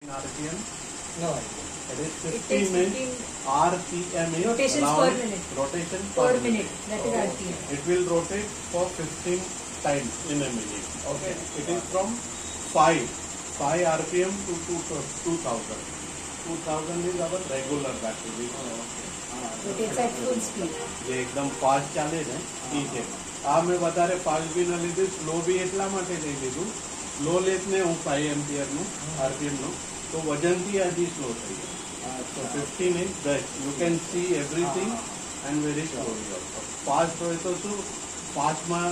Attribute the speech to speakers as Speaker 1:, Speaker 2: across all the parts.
Speaker 1: RPM?
Speaker 2: No.
Speaker 1: It is
Speaker 3: It
Speaker 1: 50
Speaker 3: takes
Speaker 1: means
Speaker 3: 15
Speaker 1: RPM is
Speaker 3: rotations
Speaker 1: round
Speaker 3: per minute.
Speaker 1: rotation
Speaker 3: per minute. That is
Speaker 1: So,
Speaker 3: RPM.
Speaker 1: it will rotate for 15 times in a minute.
Speaker 2: Okay.
Speaker 1: It is from 5 RPM to 2000. 2000 is our regular battery.
Speaker 3: Rotates at full speed.
Speaker 1: જે એકદમ fast ચાલે ને એ છે. આ મેં વધારે fast બી ન લીધું, સ્લો બી એટલા માટે નહીં લીધું. સ્લો લેસ ને હું 5 એમ્પિયરનું આરપીએમનું, તો વજનથી હજી સ્લો થઈ જાય. So 15 is best. You can see everything and very slowly also. Fast હોય તો શું ફાસ્ટમાં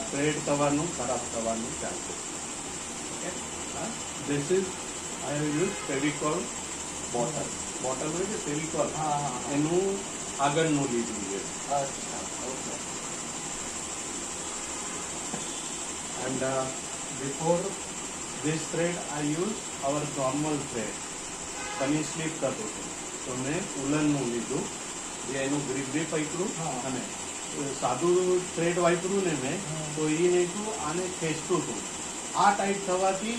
Speaker 1: સ્પ્રેડ થવાનું, ખરાબ થવાનું chances. Okay. This is I have used Fevicol bottle. Bottle હોય છે Fevicol. એનું આગળનું લીધું છે. And before this thread I use our normal thread. પની સ્લીપ કરતો હતો તો મેં ઉલનનું લીધું, જે એનું ગ્રીપ વાપર્યું અને સાદું થ્રેડ વાપર્યું ને મેં, તો એ નહીં આને ખેંચતું હતું. આ ટાઈપ થવાથી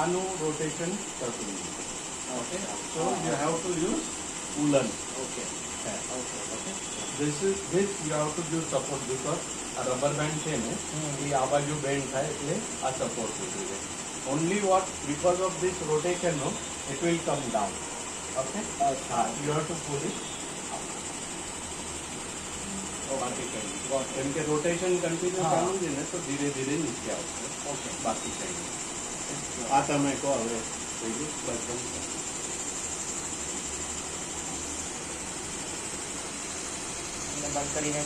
Speaker 1: આનું રોટેશન થતું નથી. Okay, so you have to use woollen. Okay okay, this you have to give support because આ રબર બેન્ડ છે ને એ આ બાજુ બેન્ડ થાય એટલે આ સપોર્ટ લીધું છે. Only what because of this rotation, no, it will come down. Okay. You have to pull it up. બાકી કઈ કેમ કે રોટેશન કન્ટિન્યુ ચાલુ છે ને તો ધીરે ધીરે નીચે આવશે. ઓકે, બાકી કઈ નહીં. આ તમે કહો હવે થઈ ગયું
Speaker 2: બંધ કરીને